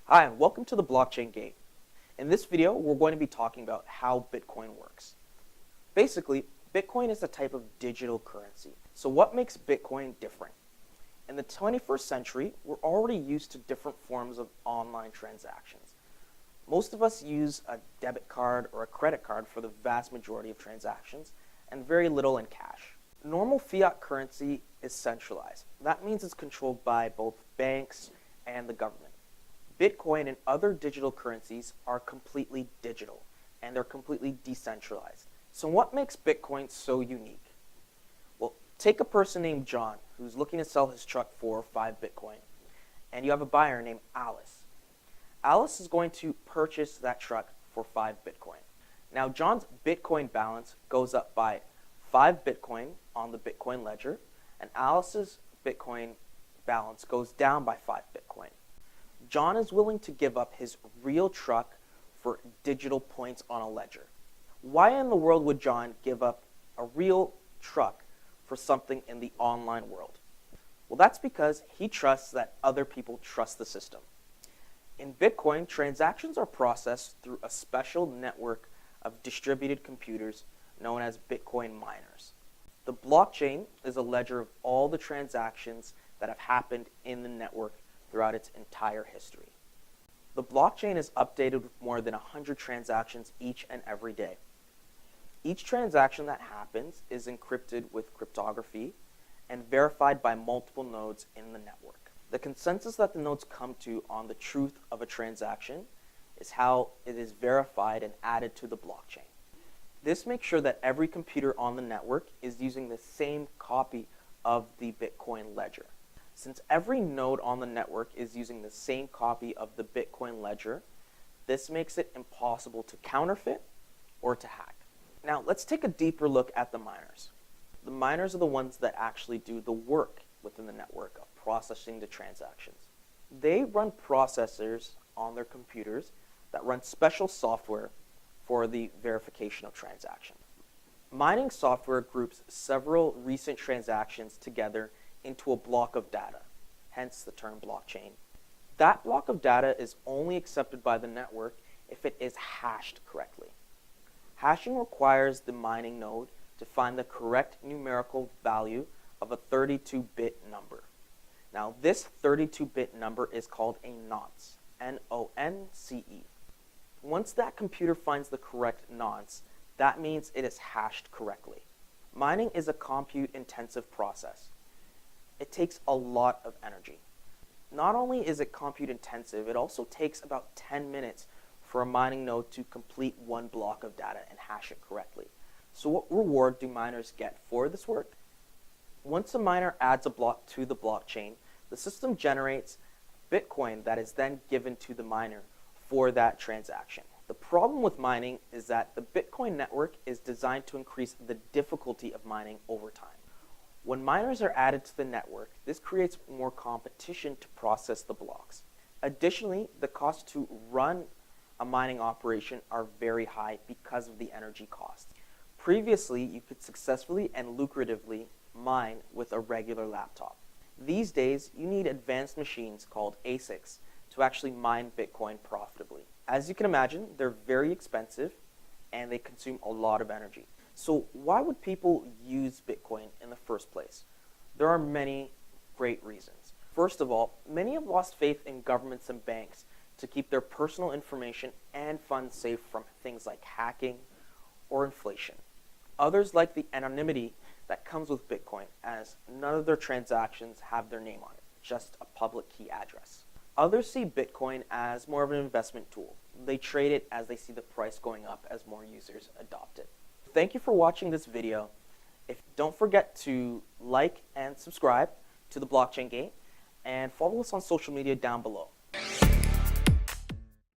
Hi, and welcome to the Blockchain Gate. In this video, we're going to be talking about how Bitcoin works. Basically, Bitcoin is a type of digital currency. So what makes Bitcoin different? In the 21st century, we're already used to different forms of online transactions. Most of us use a debit card or a credit card for the vast majority of transactions, and very little in cash. Normal fiat currency is centralized. That means it's controlled by both banks and the government. Bitcoin and other digital currencies are completely digital, and they're completely decentralized. So what makes Bitcoin so unique? Well, take a person named John who's looking to sell his truck for 5 Bitcoin, and you have a buyer named Alice. Alice is going to purchase that truck for 5 Bitcoin. Now, John's Bitcoin balance goes up by 5 Bitcoin on the Bitcoin ledger, and Alice's Bitcoin balance goes down by 5 Bitcoin. John is willing to give up his real truck for digital points on a ledger. Why in the world would John give up a real truck for something in the online world? Well, that's because he trusts that other people trust the system. In Bitcoin, transactions are processed through a special network of distributed computers known as Bitcoin miners. The blockchain is a ledger of all the transactions that have happened in the network throughout its entire history. The blockchain is updated with more than 100 transactions each and every day. Each transaction that happens is encrypted with cryptography and verified by multiple nodes in the network. The consensus that the nodes come to on the truth of a transaction is how it is verified and added to the blockchain. This makes sure that every computer on the network is using the same copy of the Bitcoin ledger. Since every node on the network is using the same copy of the Bitcoin ledger, this makes it impossible to counterfeit or to hack. Now, let's take a deeper look at the miners. The miners are the ones that actually do the work within the network of processing the transactions. They run processors on their computers that run special software for the verification of transactions. Mining software groups several recent transactions together into a block of data, hence the term blockchain. That block of data is only accepted by the network if it is hashed correctly. Hashing requires the mining node to find the correct numerical value of a 32-bit number. Now, this 32-bit number is called a nonce, N-O-N-C-E. Once that computer finds the correct nonce, that means it is hashed correctly. Mining is a compute-intensive process. It takes a lot of energy. Not only is it compute intensive, it also takes about 10 minutes for a mining node to complete one block of data and hash it correctly. So what reward do miners get for this work? Once a miner adds a block to the blockchain, the system generates Bitcoin that is then given to the miner for that transaction. The problem with mining is that the Bitcoin network is designed to increase the difficulty of mining over time. When miners are added to the network, this creates more competition to process the blocks. Additionally, the costs to run a mining operation are very high because of the energy cost. Previously, you could successfully and lucratively mine with a regular laptop. These days, you need advanced machines called ASICs to actually mine Bitcoin profitably. As you can imagine, they're very expensive and they consume a lot of energy. So why would people use Bitcoin in the first place? There are many great reasons. First of all, many have lost faith in governments and banks to keep their personal information and funds safe from things like hacking or inflation. Others like the anonymity that comes with Bitcoin, as none of their transactions have their name on it, just a public key address. Others see Bitcoin as more of an investment tool. They trade it as they see the price going up as more users adopt it. Thank you for watching this video. Don't forget to like and subscribe to the Blockchain Gate and follow us on social media down below.